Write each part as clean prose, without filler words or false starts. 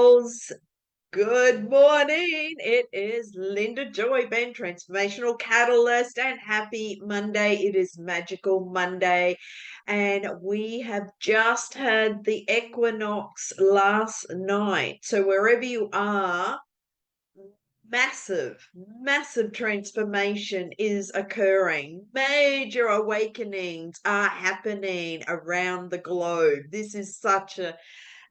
girls. Good morning. It is Linda Joy Benn, Transformational Catalyst, and happy Monday. It is Magical Monday, and we have just had the equinox last night. So wherever you are, massive transformation is occurring. Major awakenings are happening around the globe. This is such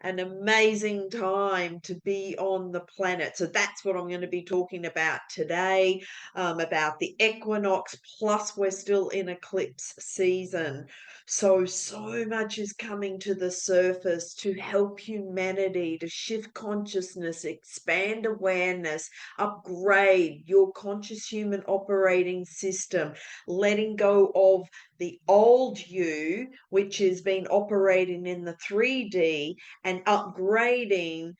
an amazing time to be on the planet. So that's what I'm going to be talking about today, about the equinox, plus we're still in eclipse season. So much is coming to the surface to help humanity to shift consciousness, expand awareness, upgrade your conscious human operating system, letting go of the old you, which has been operating in the 3D, and upgrading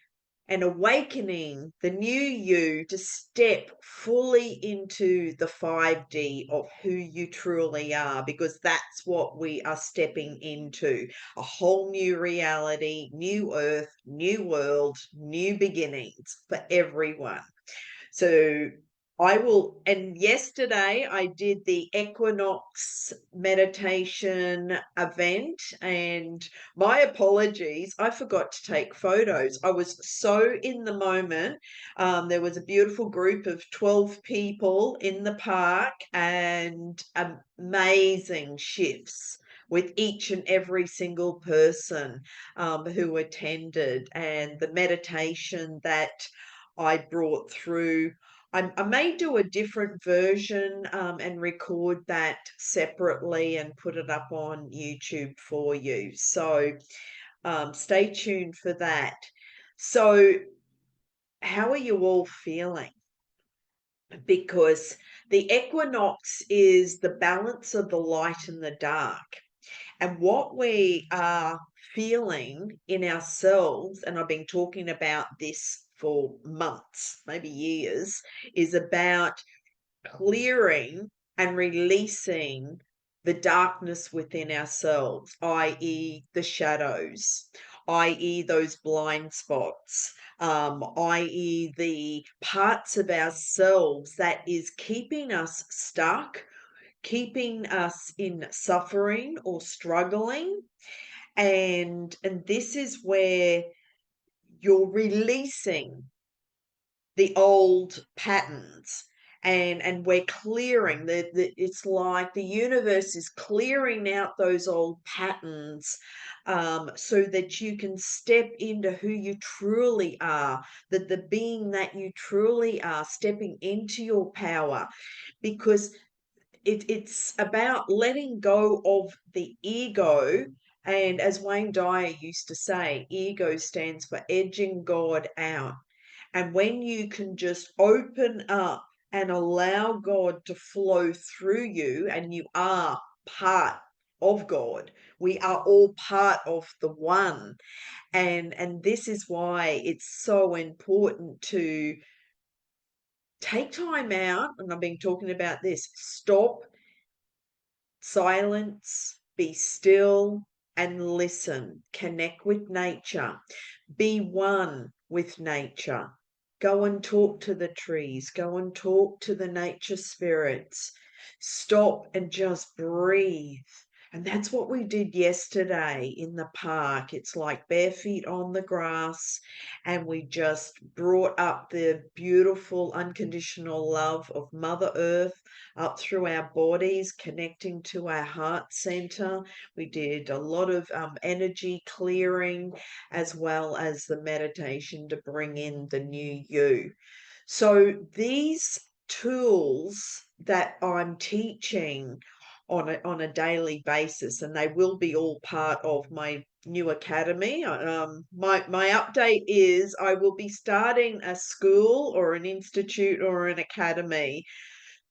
and awakening the new you to step fully into the 5D of who you truly are, because that's what we are stepping into. A whole new reality, new earth, new world, new beginnings for everyone. So and yesterday I did the Equinox meditation event, and my apologies, I forgot to take photos. I was so in the moment. There was a beautiful group of 12 people in the park and amazing shifts with each and every single person who attended, and the meditation that I brought through. I may do a different version and record that separately and put it up on YouTube for you. So stay tuned for that. So, how are you all feeling? Because the equinox is the balance of the light and the dark. And what we are feeling in ourselves, and I've been talking about this for months, maybe years, is about clearing and releasing the darkness within ourselves, i.e., the shadows, i.e., those blind spots, i.e., the parts of ourselves that is keeping us stuck, keeping us in suffering or struggling. And this is where you're releasing the old patterns, and we're clearing it's like the universe is clearing out those old patterns, so that you can step into who you truly are, that the being that you truly are, stepping into your power, because it's about letting go of the ego. And as Wayne Dyer used to say, ego stands for edging God out. And when you can just open up and allow God to flow through you, and you are part of God, we are all part of the one. And this is why it's so important to take time out. And I've been talking about this: stop, silence, be still, and listen. Connect with nature. Be one with nature. Go and talk to the trees. Go and talk to the nature spirits. Stop and just breathe. And that's what we did yesterday in the park. It's like bare feet on the grass, and we just brought up the beautiful unconditional love of Mother Earth up through our bodies, connecting to our heart center. We did a lot of energy clearing, as well as the meditation to bring in the new you. So these tools that I'm teaching on a daily basis, and they will be all part of my new academy. My update is I will be starting a school or an institute or an academy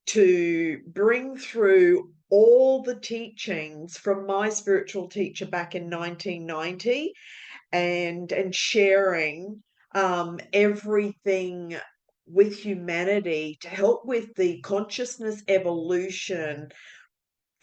to bring through all the teachings from my spiritual teacher back in 1990, and sharing everything with humanity to help with the consciousness evolution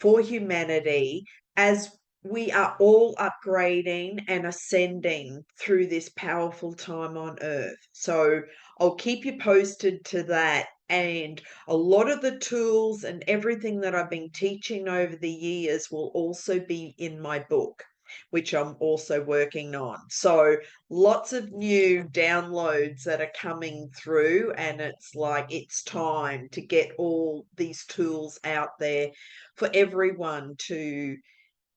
for humanity, as we are all upgrading and ascending through this powerful time on earth. So I'll keep you posted to that. And a lot of the tools and everything that I've been teaching over the years will also be in my book, which I'm also working on. So lots of new downloads that are coming through, and it's like it's time to get all these tools out there for everyone to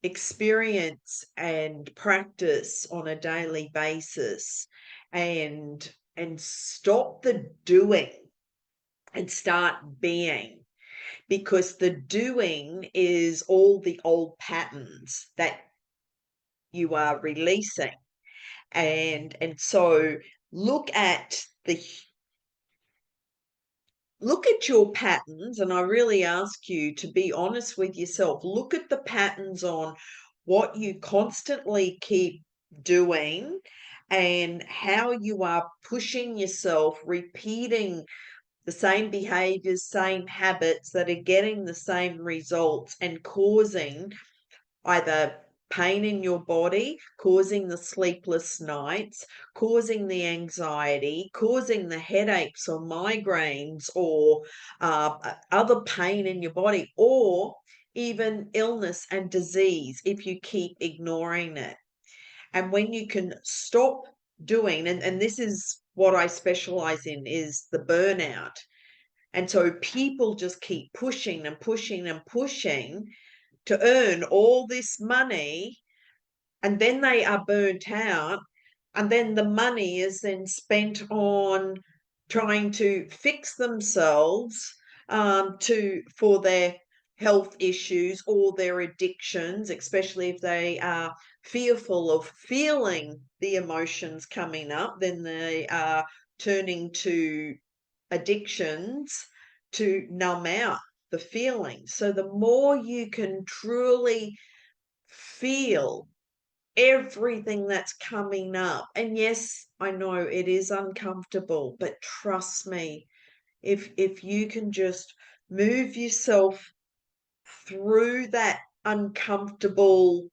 experience and practice on a daily basis, and stop the doing and start being, because the doing is all the old patterns that you are releasing. And so look at the look at your patterns, and I really ask you to be honest with yourself. Look at the patterns on what you constantly keep doing and how you are pushing yourself, repeating the same behaviors, same habits that are getting the same results and causing either pain in your body, causing the sleepless nights, causing the anxiety, causing the headaches or migraines, or other pain in your body, or even illness and disease if you keep ignoring it. And when you can stop doing, and this is what I specialize in, is the burnout. And so people just keep pushing and pushing and pushing to earn all this money, and then they are burnt out, and then the money is then spent on trying to fix themselves, to for their health issues or their addictions, especially if they are fearful of feeling the emotions coming up. Then they are turning to addictions to numb out the feeling. So the more you can truly feel everything that's coming up, and yes, I know it is uncomfortable, but trust me, if you can just move yourself through that uncomfortable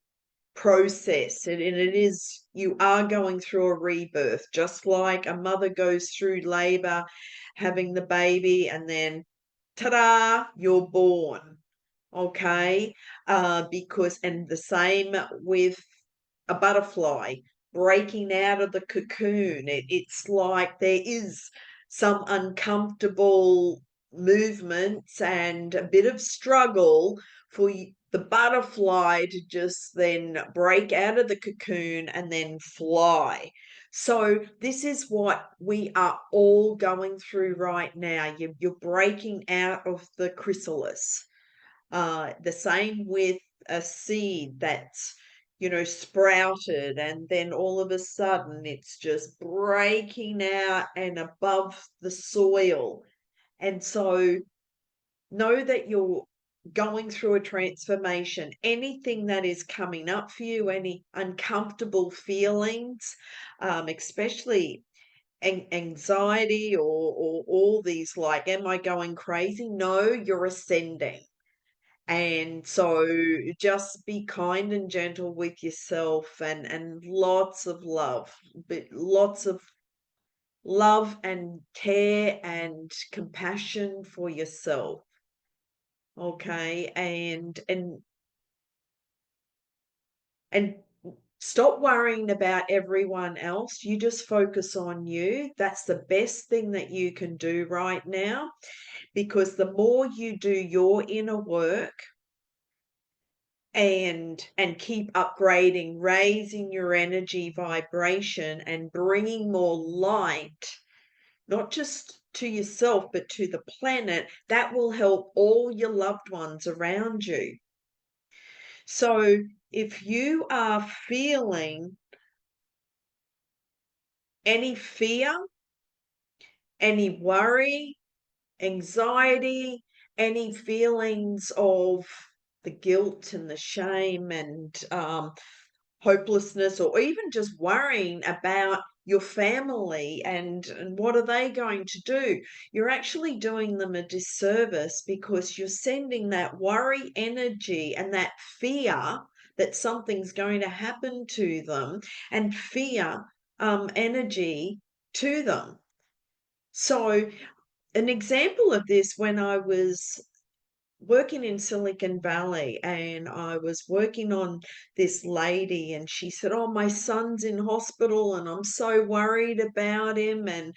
process, and it is, you are going through a rebirth, just like a mother goes through labor, having the baby, and then ta-da, you're born. Okay, because, and the same with a butterfly breaking out of the cocoon. It's like there is some uncomfortable movements and a bit of struggle for the butterfly to just then break out of the cocoon and then fly. So this is what we are all going through right now. You're breaking out of the chrysalis. The same with a seed that's, sprouted, and then all of a sudden it's just breaking out and above the soil. And so know that you're going through a transformation. Anything that is coming up for you, any uncomfortable feelings, especially anxiety, or all these, like, am I going crazy? No, you're ascending. And so just be kind and gentle with yourself, and lots of love, but lots of love and care and compassion for yourself. Okay. And stop worrying about everyone else. You just focus on you. That's the best thing that you can do right now, because the more you do your inner work, and keep upgrading, raising your energy vibration and bringing more light, not just to yourself but to the planet, that will help all your loved ones around you. So if you are feeling any fear, any worry, anxiety, any feelings of the guilt and the shame, and hopelessness, or even just worrying about your family, and what are they going to do, you're actually doing them a disservice, because you're sending that worry energy and that fear that something's going to happen to them, and fear energy to them. So an example of this, when I was working in Silicon Valley and I was working on this lady, and she said, "Oh, my son's in hospital and I'm so worried about him, and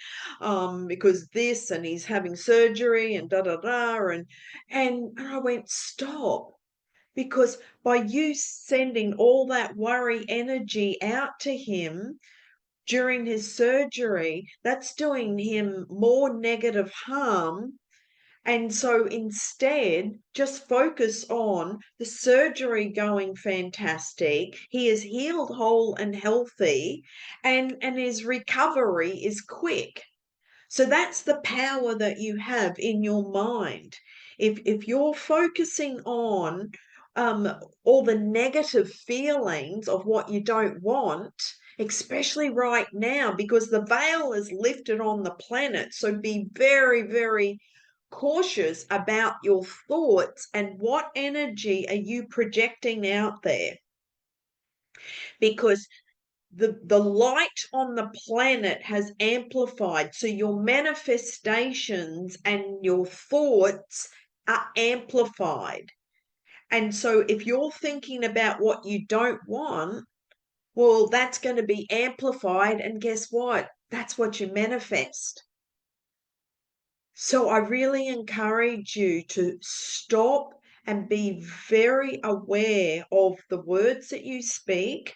because this, and he's having surgery and da da da." And I went, "Stop." Because by you sending all that worry energy out to him during his surgery, that's doing him more negative harm. And so instead, just focus on the surgery going fantastic. He is healed, whole, and healthy, and his recovery is quick. So that's the power that you have in your mind. If you're focusing on all the negative feelings of what you don't want, especially right now, because the veil is lifted on the planet. So be very, very cautious about your thoughts and what energy are you projecting out there. Because the light on the planet has amplified. So your manifestations and your thoughts are amplified. And so if you're thinking about what you don't want, well, that's going to be amplified. And guess what? That's what you manifest. So I really encourage you to stop and be very aware of the words that you speak,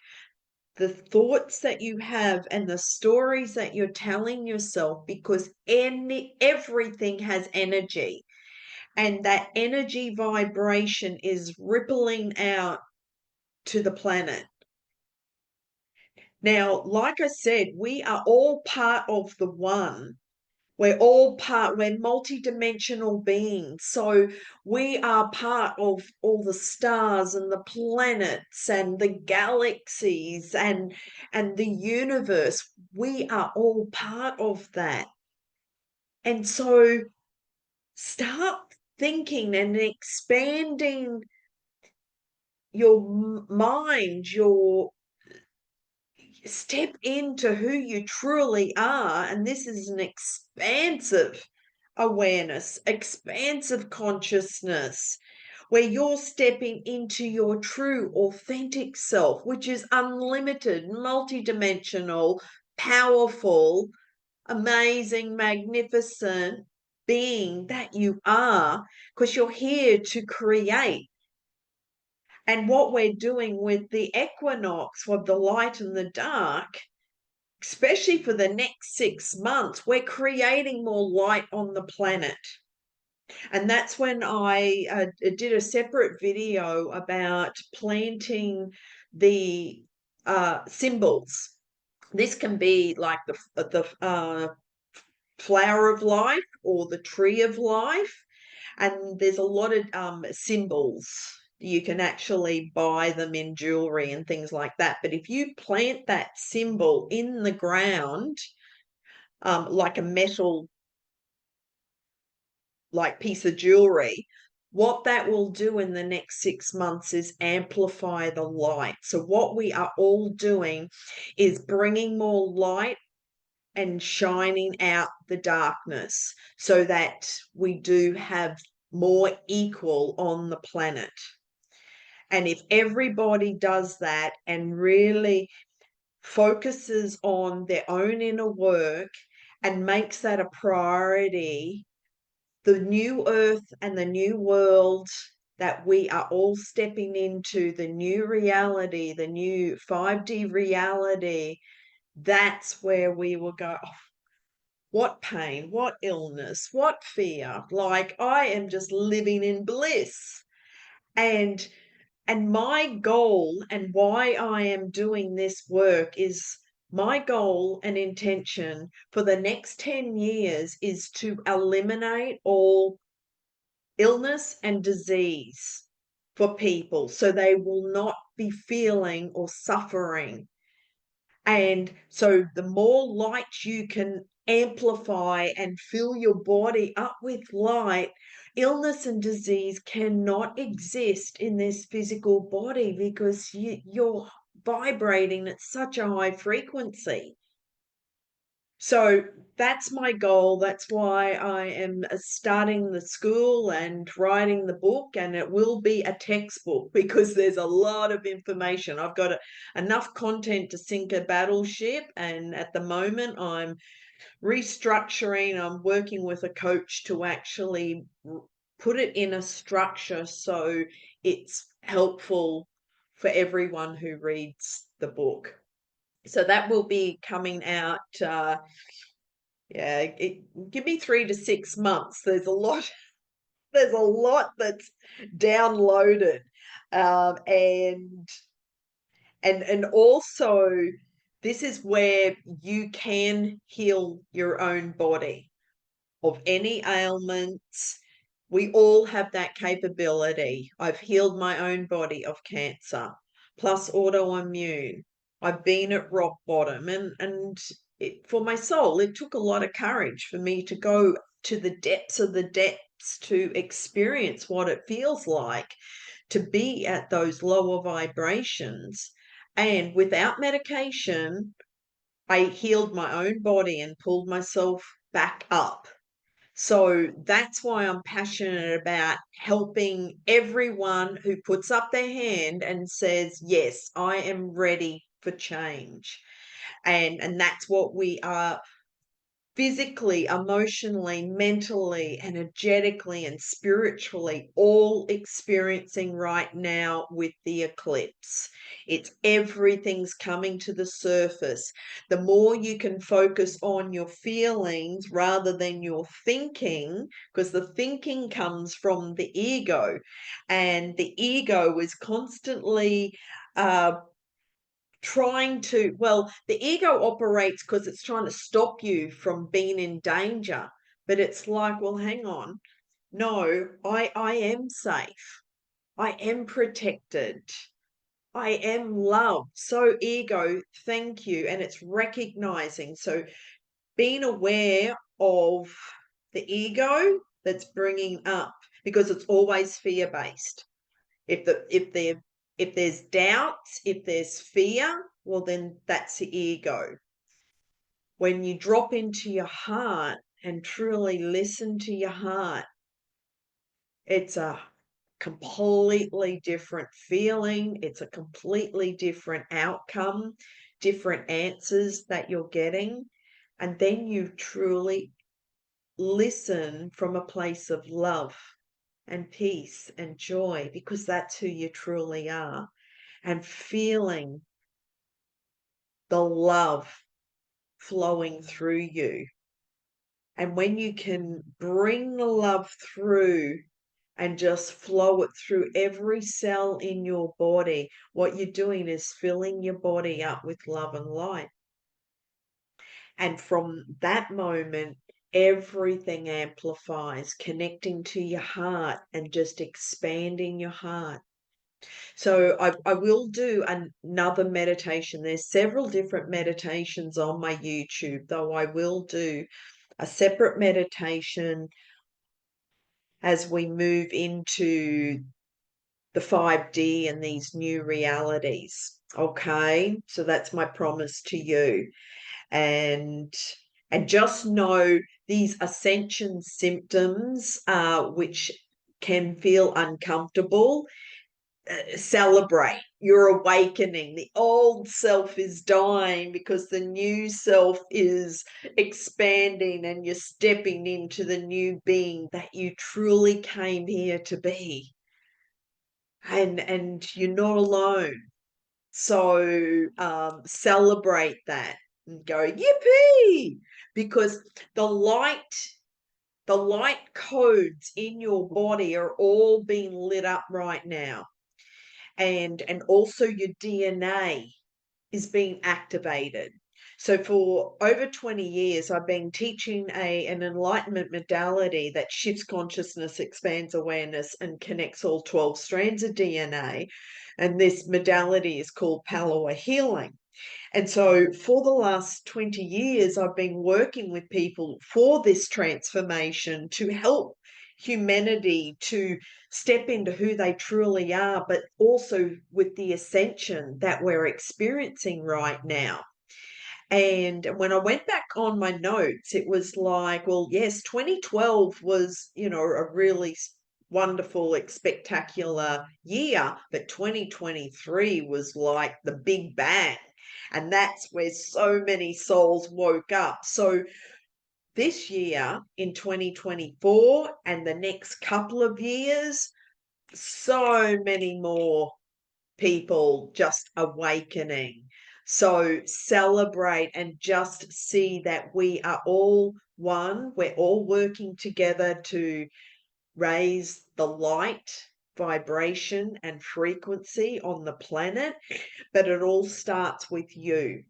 the thoughts that you have, and the stories that you're telling yourself, because everything has energy, and that energy vibration is rippling out to the planet. Now, like I said, we are all part of the one. We're multidimensional beings. So we are part of all the stars and the planets and the galaxies and the universe. We are all part of that. And so start thinking and expanding your mind, your step into who you truly are. And this is an expansive awareness, expansive consciousness, where you're stepping into your true, authentic self, which is unlimited, multidimensional, powerful, amazing, magnificent being that you are, because you're here to create. And what we're doing with the equinox, with the light and the dark, especially for the next 6 months, we're creating more light on the planet. And that's when I did a separate video about planting the symbols. This can be like the flower of life or the tree of life. And there's a lot of symbols. You can actually buy them in jewelry and things like that. But if you plant that symbol in the ground, like a metal, like piece of jewelry, what that will do in the next 6 months is amplify the light. So what we are all doing is bringing more light and shining out the darkness, so that we do have more equal on the planet. And if everybody does that and really focuses on their own inner work and makes that a priority, the new earth and the new world that we are all stepping into, the new reality, the new 5D reality, that's where we will go, oh, what pain, what illness, what fear. Like, I am just living in bliss. And my goal, and why I am doing this work, is my goal and intention for the next 10 years is to eliminate all illness and disease for people, so they will not be feeling or suffering. And so the more light you can amplify and fill your body up with light, illness and disease cannot exist in this physical body because you're vibrating at such a high frequency. So that's my goal. That's why I am starting the school and writing the book, and it will be a textbook because there's a lot of information. I've got enough content to sink a battleship, and at the moment I'm restructuring. I'm working with a coach to actually put it in a structure so it's helpful for everyone who reads the book. So that will be coming out give me 3 to 6 months. There's a lot that's downloaded. And also this is where you can heal your own body of any ailments. We all have that capability. I've healed my own body of cancer, plus autoimmune. I've been at rock bottom, and for my soul, it took a lot of courage for me to go to the depths of the depths to experience what it feels like to be at those lower vibrations. And without medication, I healed my own body and pulled myself back up. So that's why I'm passionate about helping everyone who puts up their hand and says, yes, I am ready for change. And that's what we are physically, emotionally, mentally, energetically, and spiritually all experiencing right now with the eclipse. It's everything's coming to the surface. The more you can focus on your feelings rather than your thinking, because the thinking comes from the ego, and the ego is constantly the ego operates because it's trying to stop you from being in danger. But it's like, well, hang on. No, I am safe. I am protected. I am loved. So ego, thank you. And it's recognizing. So being aware of the ego that's bringing up, because it's always fear-based. If there's doubts, if there's fear, well, then that's the ego. When you drop into your heart and truly listen to your heart, it's a completely different feeling. It's a completely different outcome, different answers that you're getting. And then you truly listen from a place of love and peace and joy, because that's who you truly are. And feeling the love flowing through you. And when you can bring the love through and just flow it through every cell in your body, what you're doing is filling your body up with love and light. And from that moment, everything amplifies, connecting to your heart and just expanding your heart. So I will do another meditation. There's several different meditations on my YouTube, though I will do a separate meditation as we move into the 5D and these new realities. Okay, so that's my promise to you. And just know these ascension symptoms, which can feel uncomfortable, celebrate your awakening. The old self is dying because the new self is expanding, and you're stepping into the new being that you truly came here to be. And you're not alone. So celebrate that and go, yippee! Because the light codes in your body are all being lit up right now. And also your DNA is being activated. So for over 20 years, I've been teaching an enlightenment modality that shifts consciousness, expands awareness, and connects all 12 strands of DNA. And this modality is called Palawa healing. And so for the last 20 years, I've been working with people for this transformation to help humanity to step into who they truly are, but also with the ascension that we're experiencing right now. And when I went back on my notes, it was like, well, yes, 2012 was, a really wonderful, spectacular year, but 2023 was like the big bang. And that's where so many souls woke up. So this year in 2024 and the next couple of years, so many more people just awakening. So celebrate and just see that we are all one. We're all working together to raise the light, vibration, and frequency on the planet. But it all starts with you.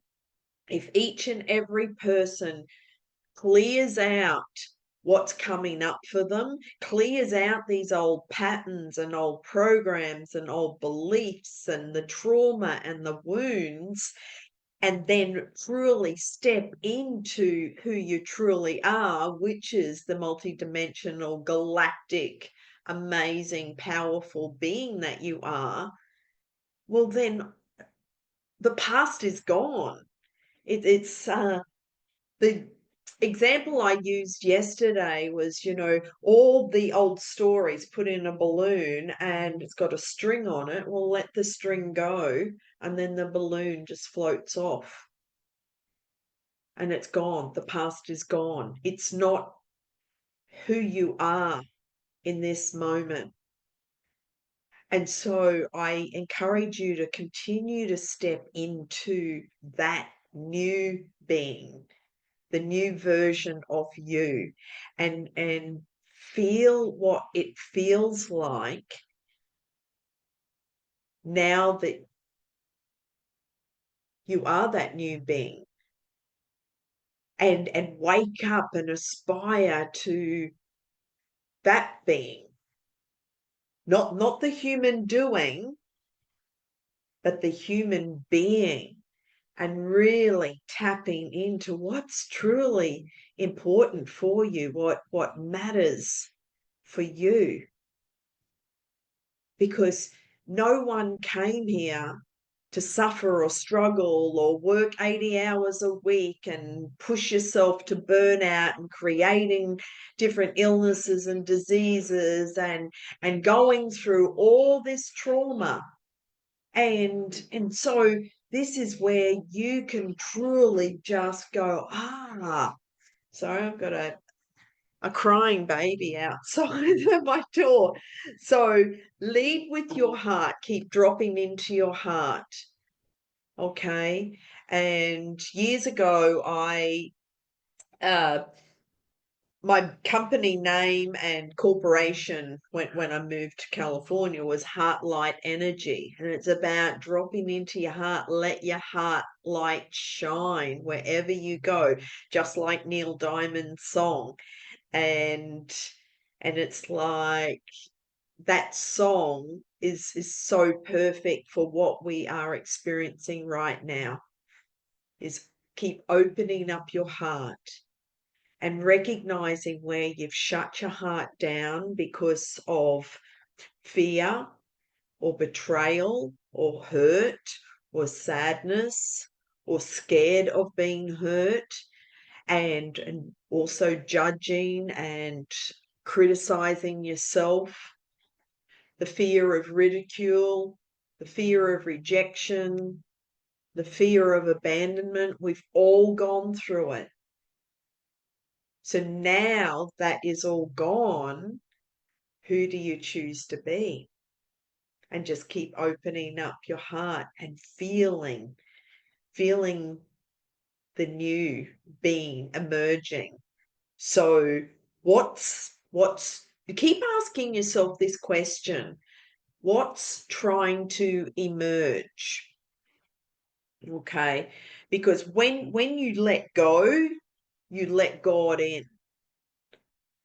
If each and every person clears out what's coming up for them, clears out these old patterns and old programs and old beliefs and the trauma and the wounds, and then truly step into who you truly are, which is the multidimensional, galactic, amazing, powerful being that you are, well, then the past is gone. It's the example I used yesterday was, all the old stories put in a balloon and it's got a string on it. Well, let the string go and then the balloon just floats off and it's gone. The past is gone. It's not who you are in this moment. And so I encourage you to continue to step into that new being, the new version of you, and feel what it feels like now that you are that new being, and wake up and aspire to that being, not the human doing, but the human being, and really tapping into what's truly important for you, what matters for you. Because no one came here to suffer or struggle or work 80 hours a week and push yourself to burnout and creating different illnesses and diseases and going through all this trauma. And so this is where you can truly just go, sorry, I've got a crying baby outside my door. So lead with your heart, keep dropping into your heart. Okay. And years ago, my company name and corporation when I moved to California was Heart Light Energy. And it's about dropping into your heart, let your heart light shine wherever you go, just like Neil Diamond's song. And it's like that song is so perfect for what we are experiencing right now, is keep opening up your heart and recognizing where you've shut your heart down because of fear or betrayal or hurt or sadness or scared of being hurt, and also judging and criticizing yourself, the fear of ridicule, the fear of rejection, the fear of abandonment. We've all gone through it. So now that is all gone, who do you choose to be? And just keep opening up your heart and feeling the new being emerging. So you keep asking yourself this question: what's trying to emerge? Okay, because when you let go, you let God in.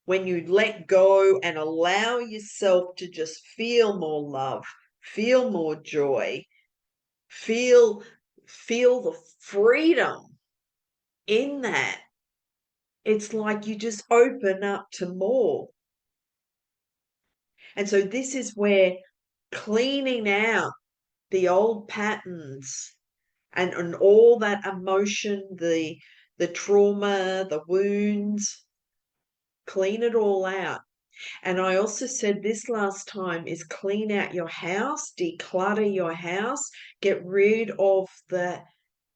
When you let go and allow yourself to just feel more love, feel more joy, feel feel the freedom in that. It's like you just open up to more. And so this is where cleaning out the old patterns and all that emotion, the trauma, the wounds, clean it all out. And I also said this last time is clean out your house, declutter your house, get rid of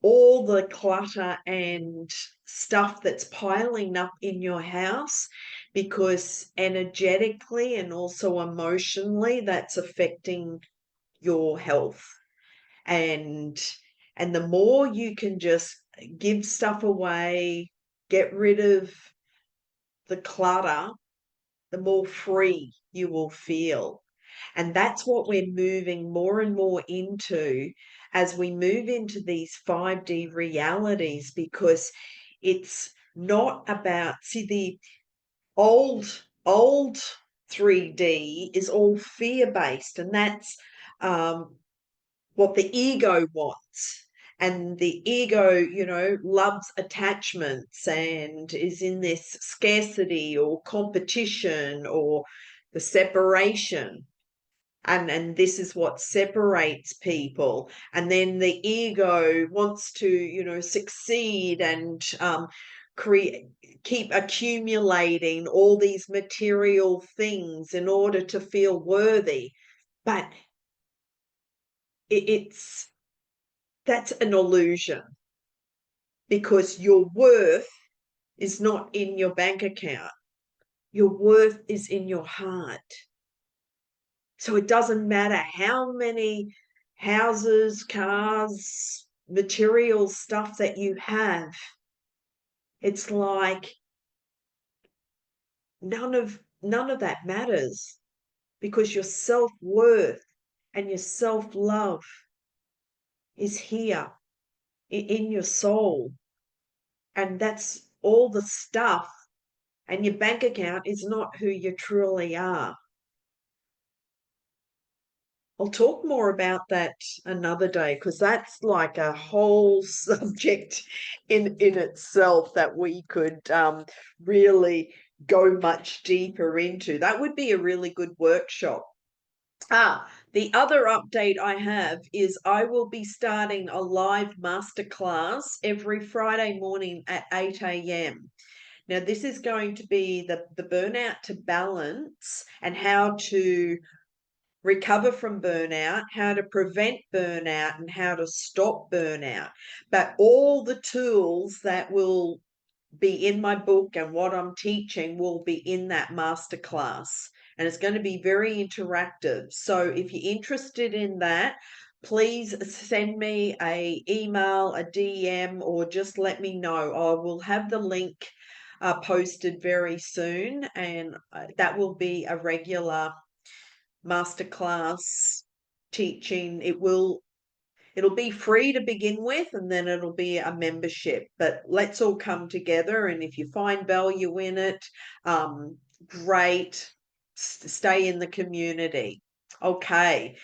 all the clutter and stuff that's piling up in your house, because energetically and also emotionally that's affecting your health. And the more you can just give stuff away, get rid of the clutter, the more free you will feel. And that's what we're moving more and more into as we move into these 5D realities, because it's not about, see, the old 3D is all fear-based, and that's what the ego wants. And the ego, loves attachments and is in this scarcity or competition or the separation. And this is what separates people. And then the ego wants to, succeed and keep accumulating all these material things in order to feel worthy. But it's that's an illusion, because your worth is not in your bank account. Your worth is in your heart. So it doesn't matter how many houses, cars, material stuff that you have. It's like none of that matters, because your self-worth and your self-love is here in your soul. And that's all the stuff. And your bank account is not who you truly are. I'll talk more about that another day, because that's like a whole subject in itself that we could really go much deeper into. That would be a really good workshop. The other update I have is I will be starting a live masterclass every Friday morning at 8 a.m. Now, this is going to be the burnout to balance, and how to recover from burnout, how to prevent burnout, and how to stop burnout. But all the tools that will be in my book and what I'm teaching will be in that masterclass. And it's going to be very interactive. So if you're interested in that, please send me an email, a DM, or just let me know. I will have the link posted very soon, and that will be a regular masterclass teaching. It'll be free to begin with, and then it'll be a membership. But let's all come together, and if you find value in it, great. Stay in the community. Okay.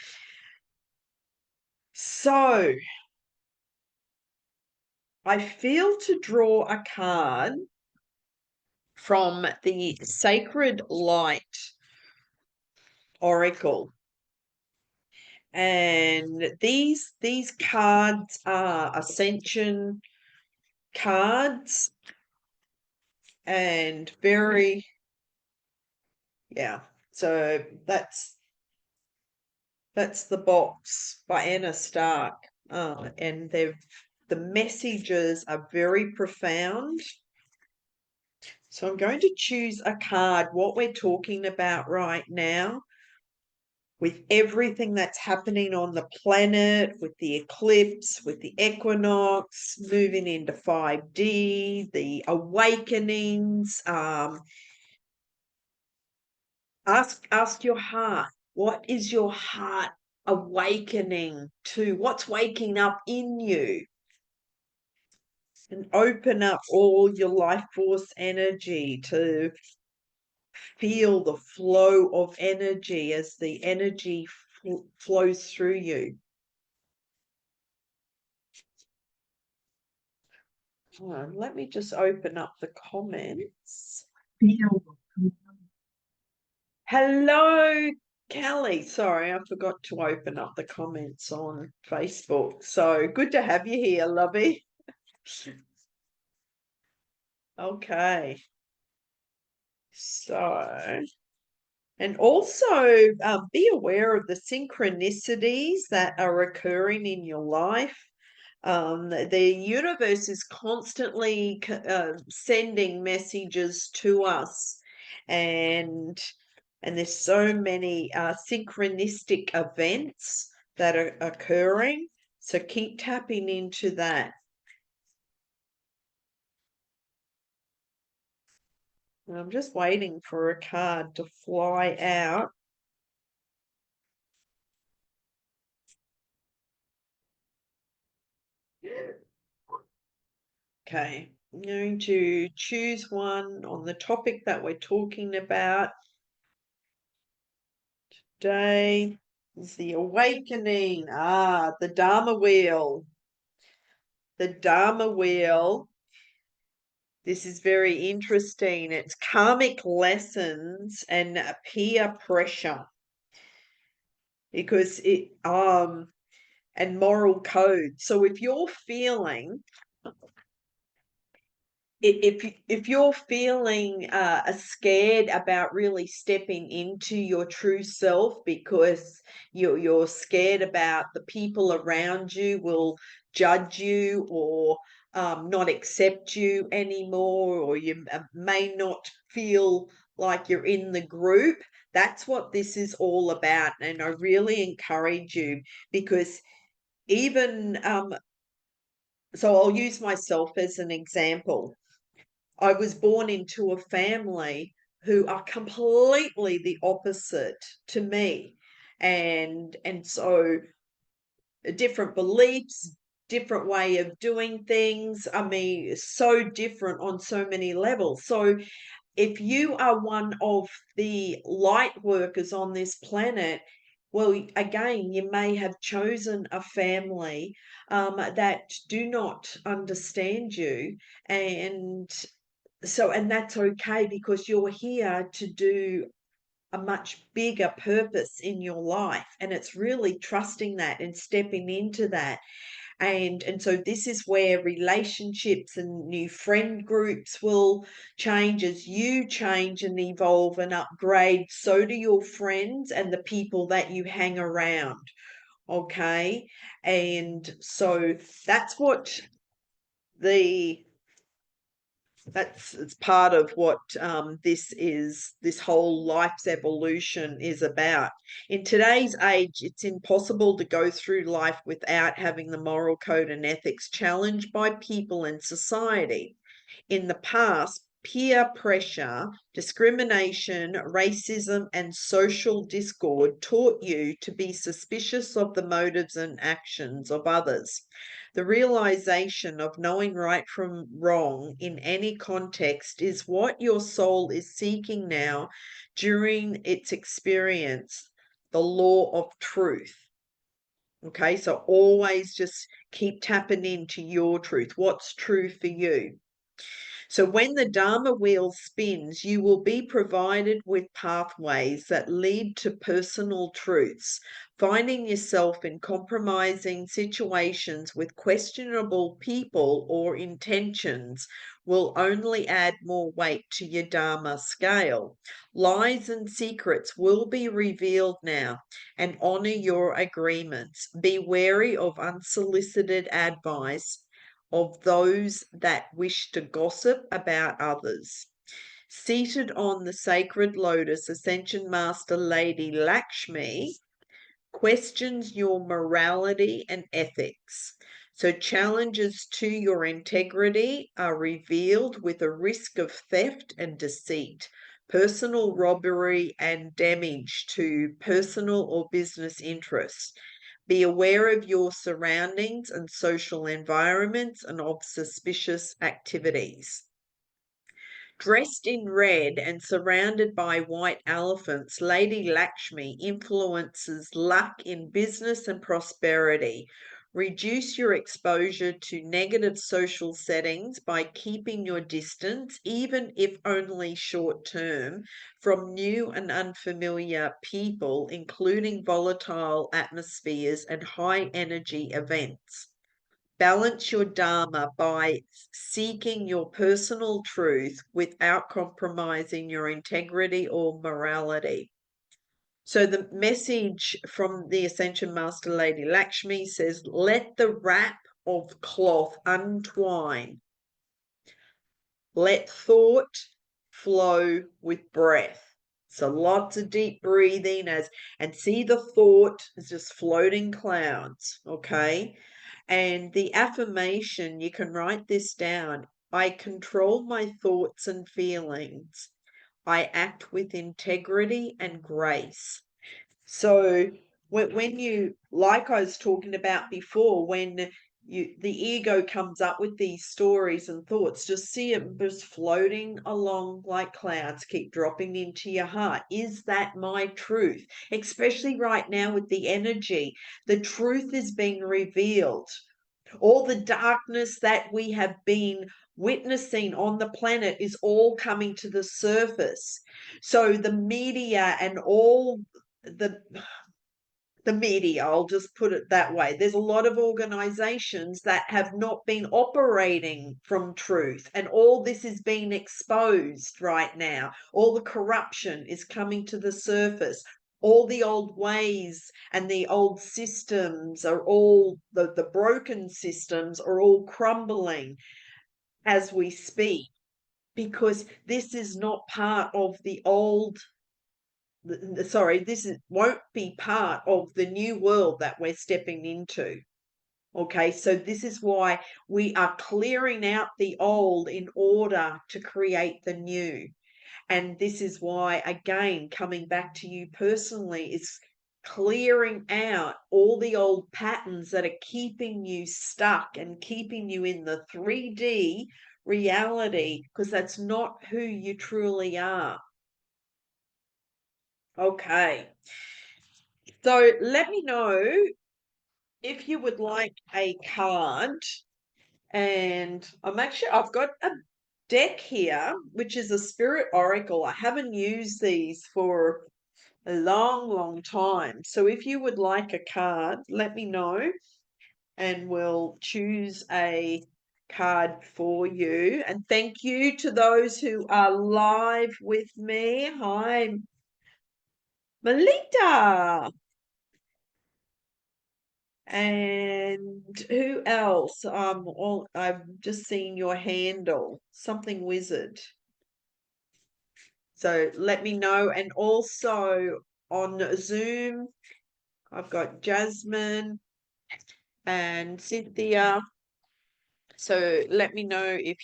So I feel to draw a card from the Sacred Light Oracle. And these cards are Ascension cards, and so that's the box by Anna Stark. And the messages are very profound. So I'm going to choose a card, what we're talking about right now, with everything that's happening on the planet, with the eclipse, with the equinox, moving into 5D, the awakenings. Ask your heart, what is your heart awakening to? What's waking up in you? And open up all your life force energy to feel the flow of energy as the energy flows through you. Let me just open up the comments. Hello, Kelly. Sorry, I forgot to open up the comments on Facebook. So good to have you here, lovey. Okay. So, and also be aware of the synchronicities that are occurring in your life. The universe is constantly sending messages to us, and there's so many synchronistic events that are occurring. So keep tapping into that. And I'm just waiting for a card to fly out. Okay, I'm going to choose one on the topic that we're talking about today. Is the awakening. The Dharma wheel. The Dharma wheel. This is very interesting. It's karmic lessons and peer pressure because and moral code. So if you're feeling if you're feeling scared about really stepping into your true self because you're scared about the people around you will judge you or not accept you anymore, or you may not feel like you're in the group, that's what this is all about. And I really encourage you, because even so I'll use myself as an example. I was born into a family who are completely the opposite to me. And so different beliefs, different way of doing things. I mean, so different on so many levels. So if you are one of the light workers on this planet, well, again, you may have chosen a family that do not understand you, and and that's okay, because you're here to do a much bigger purpose in your life, and it's really trusting that and stepping into that. And so this is where relationships and new friend groups will change as you change and evolve and upgrade. So do your friends and the people that you hang around. Okay. And so that's what the it's part of what this whole life's evolution is about. In today's age, it's impossible to go through life without having the moral code and ethics challenged by people and society. In the past, peer pressure, discrimination, racism, and social discord taught you to be suspicious of the motives and actions of others. The realization of knowing right from wrong in any context is what your soul is seeking now during its experience, the law of truth. Okay, so always just keep tapping into your truth. What's true for you? So when the Dharma wheel spins, you will be provided with pathways that lead to personal truths. Finding yourself in compromising situations with questionable people or intentions will only add more weight to your Dharma scale. Lies and secrets will be revealed now, and honor your agreements. Be wary of unsolicited advice of those that wish to gossip about others. Seated on the sacred lotus, Ascension Master Lady Lakshmi questions your morality and ethics. So challenges to your integrity are revealed with a risk of theft and deceit, personal robbery, and damage to personal or business interests. Be aware of your surroundings and social environments and of suspicious activities. Dressed in red and surrounded by white elephants, Lady Lakshmi influences luck in business and prosperity. Reduce your exposure to negative social settings by keeping your distance, even if only short term, from new and unfamiliar people, including volatile atmospheres and high energy events. Balance your Dharma by seeking your personal truth without compromising your integrity or morality. So the message from the Ascension Master Lady Lakshmi says, let the wrap of cloth untwine. Let thought flow with breath. So lots of deep breathing and see the thought is just floating clouds, okay? And the affirmation, you can write this down. I control my thoughts and feelings. I act with integrity and grace. So when you, like I was talking about before, when the ego comes up with these stories and thoughts, just see it just floating along like clouds, keep dropping into your heart. Is that my truth? Especially right now with the energy, the truth is being revealed. All the darkness that we have been witnessing on the planet is all coming to the surface. So the media and all the media, I'll just put it that way. There's a lot of organizations that have not been operating from truth, and all this is being exposed right now. All the corruption is coming to the surface. All the old ways and the old systems are all, the broken systems are all crumbling as we speak, because this is not part of the old won't be part of the new world that we're stepping into. Okay, so this is why we are clearing out the old in order to create the new. And this is why, again, coming back to you personally, is clearing out all the old patterns that are keeping you stuck and keeping you in the 3D reality, because that's not who you truly are. Okay. So let me know if you would like a card. And I've got a deck here, which is a spirit oracle. I haven't used these for a long, long time. So if you would like a card, let me know and we'll choose a card for you. And thank you to those who are live with me. Hi, Melita. And who else? I've just seen your handle, something wizard. So let me know. And also on Zoom, I've got Jasmine and Cynthia. So let me know if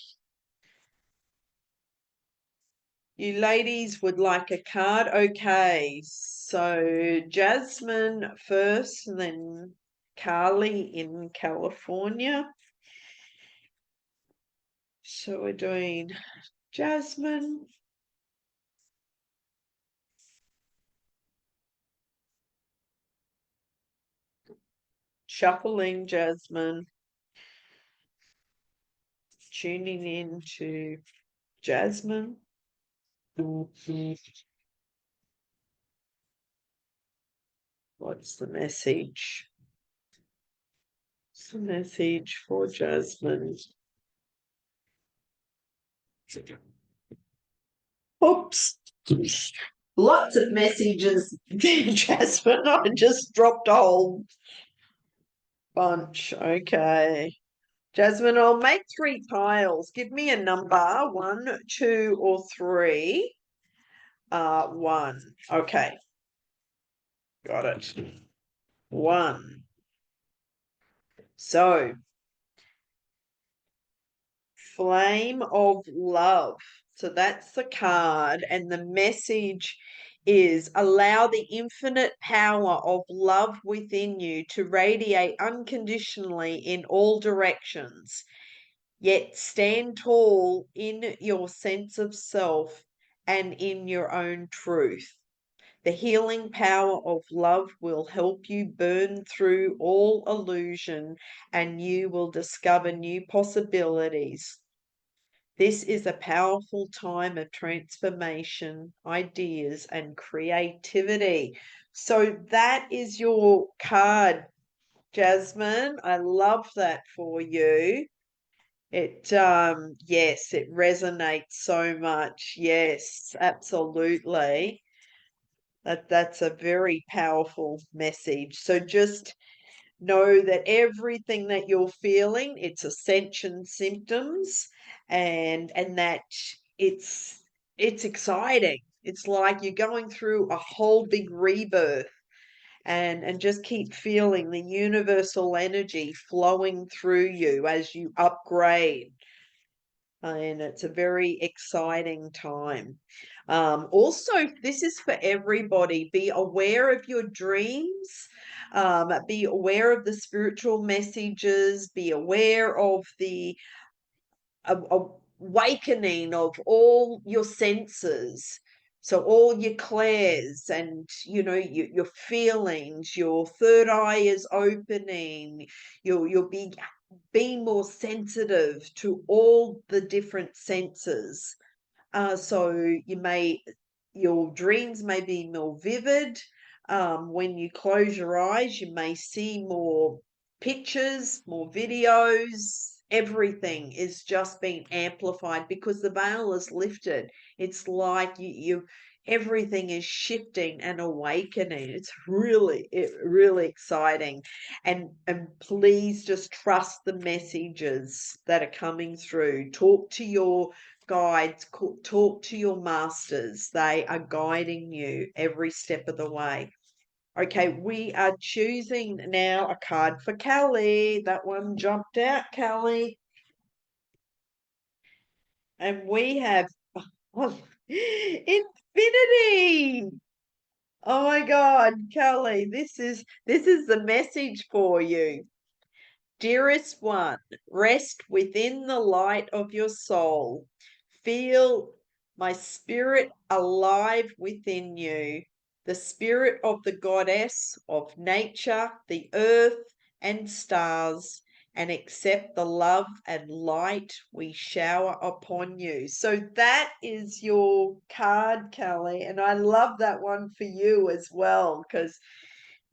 you ladies would like a card. Okay, so Jasmine first, and then Carly in California. So we're doing Jasmine. Shuffling Jasmine. Tuning in to Jasmine. What's the message? What's the message for Jasmine? Oops. Lots of messages, Jasmine. I just dropped a whole bunch. Okay. Jasmine, I'll make 3 piles. Give me a number, 1, 2, or 3. 1. Okay. Got it. 1. So, Flame of Love. So that's the card, and the message is allow the infinite power of love within you to radiate unconditionally in all directions, yet stand tall in your sense of self and in your own truth. The healing power of love will help you burn through all illusion, and you will discover new possibilities. This is a powerful time of transformation, ideas, and creativity. So that is your card, Jasmine. I love that for you. Yes, it resonates so much. Yes, absolutely. That's a very powerful message. So just know that everything that you're feeling, it's ascension symptoms, and that it's exciting. It's like you're going through a whole big rebirth, and just keep feeling the universal energy flowing through you as you upgrade, and it's a very exciting time. Also, this is for everybody. Be aware of your dreams. Be aware of the spiritual messages. Be aware of the awakening of all your senses. So all your clairs and your feelings, your third eye is opening. You'll be more sensitive to all the different senses. So your dreams may be more vivid. When you close your eyes, you may see more pictures, more videos. Everything is just being amplified because the veil is lifted. It's like everything is shifting and awakening. It's really exciting. And please just trust the messages that are coming through. Talk to your guides, talk to your masters. They are guiding you every step of the way. Okay, we are choosing now a card for Kelly. That one jumped out, Kelly. And we have infinity. Oh my God, Kelly, this is the message for you. Dearest one, rest within the light of your soul. Feel my spirit alive within you, the spirit of the goddess of nature, the earth and stars, and accept the love and light we shower upon you. So that is your card, Kelly, and I love that one for you as well, because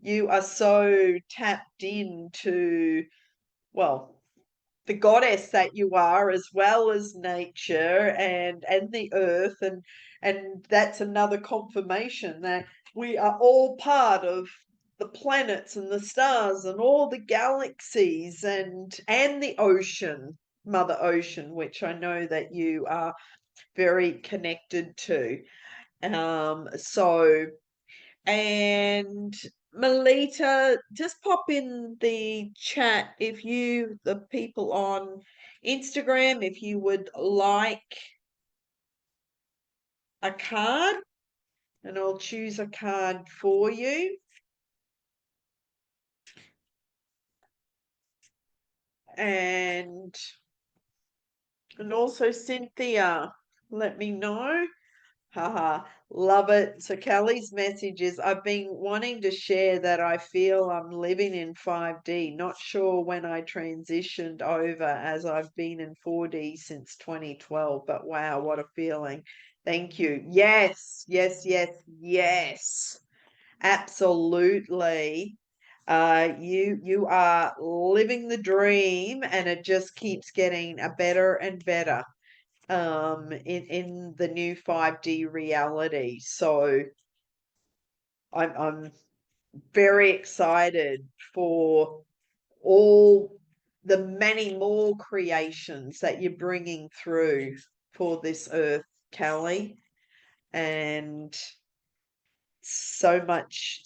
you are so tapped into, well, the goddess that you are, as well as nature and the earth, and that's another confirmation that we are all part of the planets and the stars and all the galaxies and the ocean, Mother Ocean, which I know that you are very connected to. So, and Melita, just pop in the chat if the people on Instagram, if you would like a card, and I'll choose a card for you. And also Cynthia, let me know. Haha, love it. So Kelly's message is, I've been wanting to share that I feel I'm living in 5D. Not sure when I transitioned over, as I've been in 4D since 2012. But wow, what a feeling. Thank you. Yes, yes, yes, yes. Absolutely. You are living the dream, and it just keeps getting a better and better in the new 5D reality. So I'm very excited for all the many more creations that you're bringing through for this earth, Kelly. And so much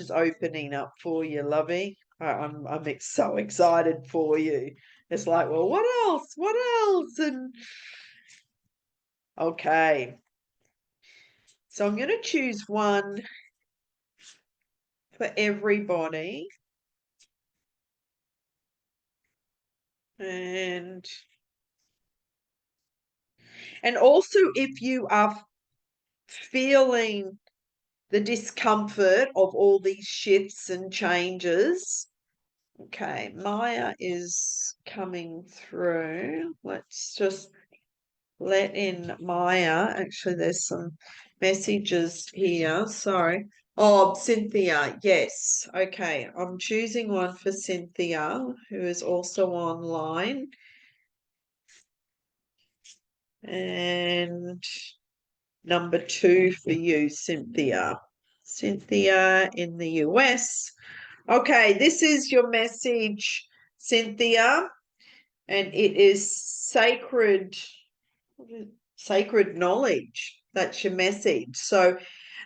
is opening up for you, lovey. I'm so excited for you. It's like, well, what else? What else? And okay. So I'm going to choose one for everybody. And also, if you are feeling the discomfort of all these shifts and changes. Okay, Maya is coming through. Let's just let in Maya. Actually, there's some messages here. Sorry. Oh, Cynthia. Yes. Okay. I'm choosing one for Cynthia, who is also online. And number 2 for you, Cynthia. Cynthia in the US. Okay, this is your message, Cynthia, and it is sacred knowledge. That's your message. So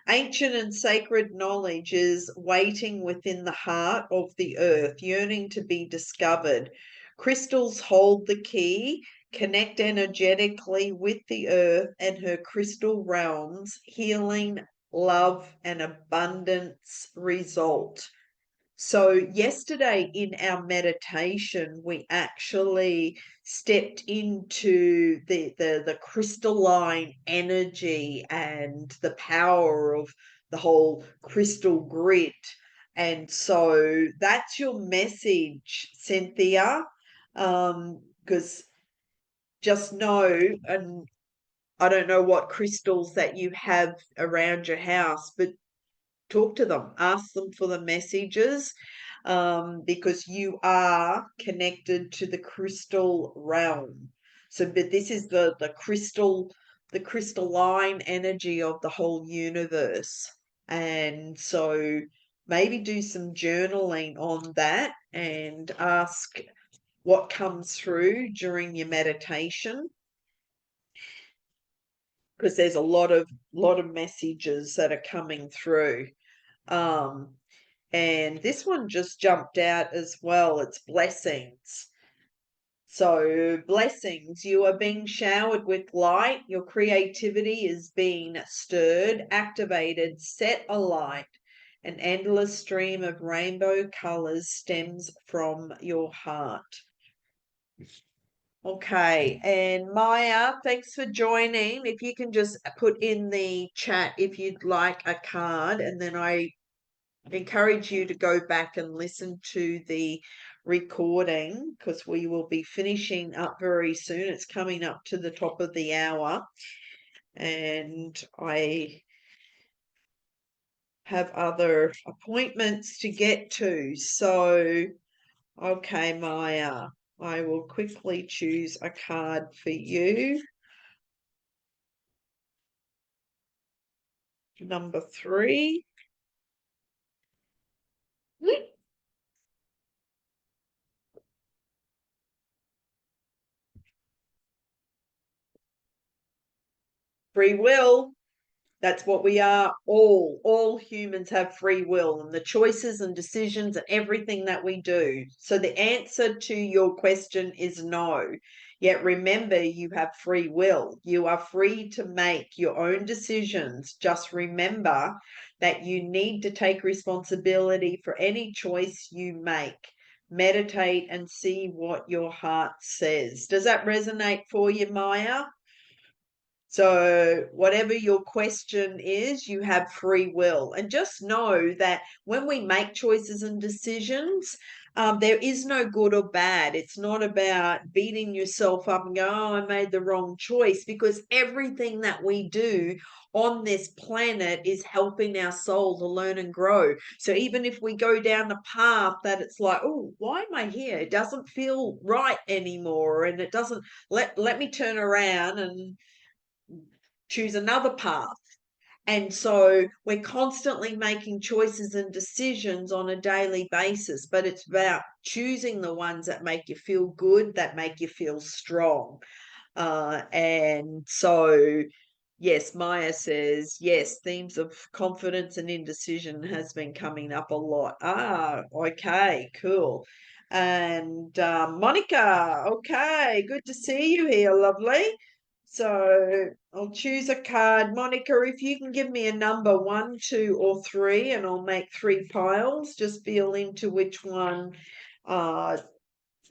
ancient and sacred knowledge is waiting within the heart of the earth, yearning to be discovered. Crystals hold the key. Connect energetically with the earth and her crystal realms. Healing, love, and abundance result. So yesterday in our meditation, we actually stepped into the crystalline energy and the power of the whole crystal grid. And so that's your message, Cynthia. Because just know, and I don't know what crystals that you have around your house, but talk to them, ask them for the messages, because you are connected to the crystal realm. So, but this is the crystalline energy of the whole universe. And so maybe do some journaling on that and ask what comes through during your meditation, because there's a lot of messages that are coming through. Um, and this one just jumped out as well. It's blessings. So, blessings, you are being showered with light. Your creativity is being stirred, activated, set alight. An endless stream of rainbow colors stems from your heart. Okay, and Maya, thanks for joining. If you can just put in the chat if you'd like a card, and then I encourage you to go back and listen to the recording, because we will be finishing up very soon. It's coming up to the top of the hour, and I have other appointments to get to. So, okay, Maya, I will quickly choose a card for you. Number 3. Free will. That's what we are. All humans have free will, and the choices and decisions and everything that we do. So the answer to your question is no. Yet remember, you have free will. You are free to make your own decisions. Just remember that you need to take responsibility for any choice you make. Meditate and see what your heart says. Does that resonate for you, Maya? So, whatever your question is, you have free will. And just know that when we make choices and decisions, there is no good or bad. It's not about beating yourself up and going, oh, I made the wrong choice, because everything that we do on this planet is helping our soul to learn and grow. So, even if we go down the path that it's like, oh, why am I here? It doesn't feel right anymore. And it doesn't, let me turn around and choose another path. And so we're constantly making choices and decisions on a daily basis, but it's about choosing the ones that make you feel good, that make you feel strong. And so, yes, Maya says, yes, themes of confidence and indecision has been coming up a lot. Okay, cool. And Monica, okay, good to see you here, lovely. So I'll choose a card. Monica, if you can give me a number 1, 2, or 3, and I'll make 3 piles. Just feel into which one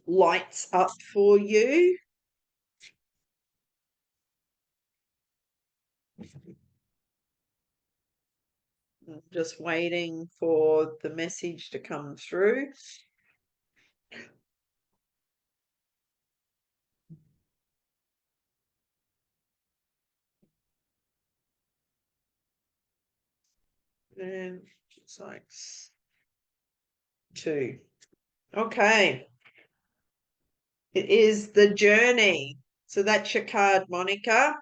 lights up for you. Just waiting for the message to come through. And it's like 2. Okay. It is the journey. So that's your card, Monica.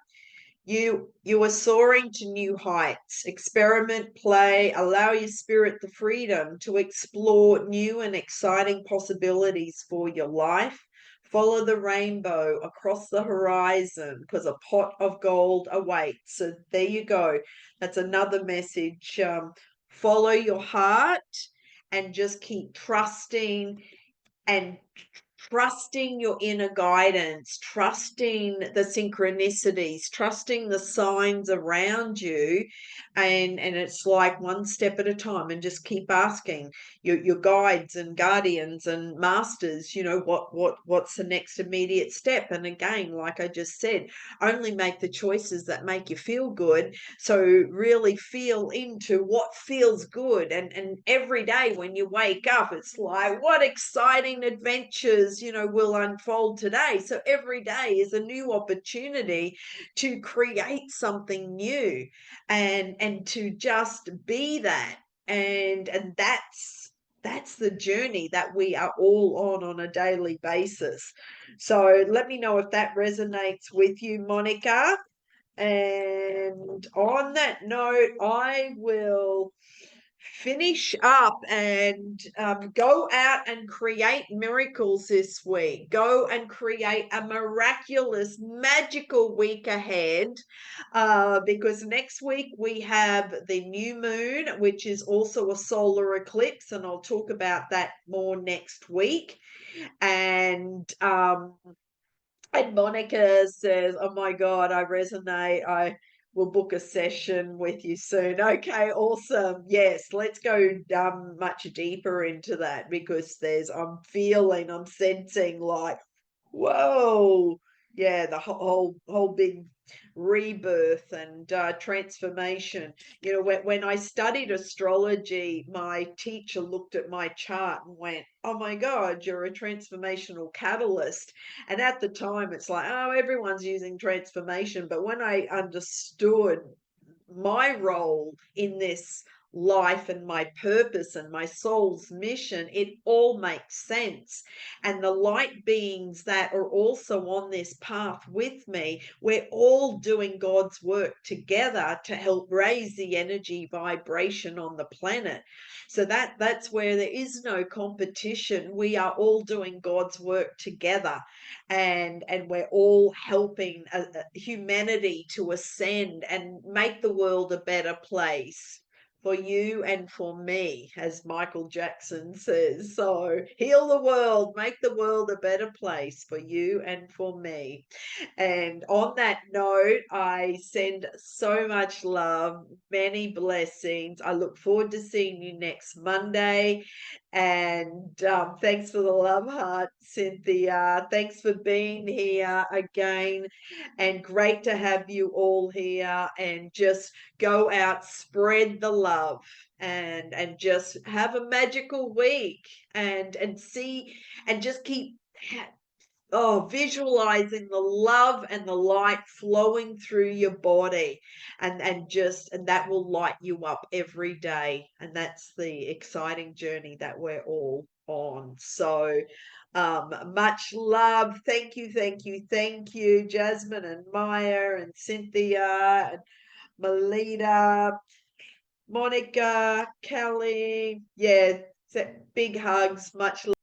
You are soaring to new heights. Experiment, play, allow your spirit the freedom to explore new and exciting possibilities for your life. Follow the rainbow across the horizon because a pot of gold awaits. So there you go. That's another message. Follow your heart and just keep and trusting your inner guidance, trusting the synchronicities, trusting the signs around you. And it's like one step at a time, and just keep asking your guides and guardians and masters, what's the next immediate step. And again, like I just said, only make the choices that make you feel good. So really feel into what feels good. And every day when you wake up, it's like, what exciting adventures, will unfold today. So every day is a new opportunity to create something new and to just be that. And that's the journey that we are all on a daily basis. So let me know if that resonates with you, Monica. And on that note, I will finish up and go out and create miracles this week. Go and create a miraculous, magical week ahead, because next week we have the new moon, which is also a solar eclipse, and I'll talk about that more next week. And Monica says, "Oh my God, I resonate. I will book a session with you soon." Okay, awesome. Yes, let's go much deeper into that, because I'm sensing like, whoa, yeah, the whole big rebirth and transformation. When I studied astrology, my teacher looked at my chart and went, "Oh my God, you're a transformational catalyst." And at the time, it's like, oh, everyone's using transformation. But when I understood my role in this life and my purpose and my soul's mission, it all makes sense. And the light beings that are also on this path with me, we're all doing God's work together to help raise the energy vibration on the planet. So that's where there is no competition. We are all doing God's work together, and we're all helping humanity to ascend and make the world a better place for you and for me, as Michael Jackson says. So heal the world, make the world a better place for you and for me. And on that note, I send so much love, many blessings. I look forward to seeing you next Monday. And thanks for the love heart, Cynthia. Thanks for being here again. And great to have you all here. And just go out, spread the love, and just have a magical week. And see, and just keep visualizing the love and the light flowing through your body, and that will light you up every day. And that's the exciting journey that we're all on. So much love. Thank you, Jasmine and Maya and Cynthia and Melita, Monica, Kelly. Yeah, big hugs, much love.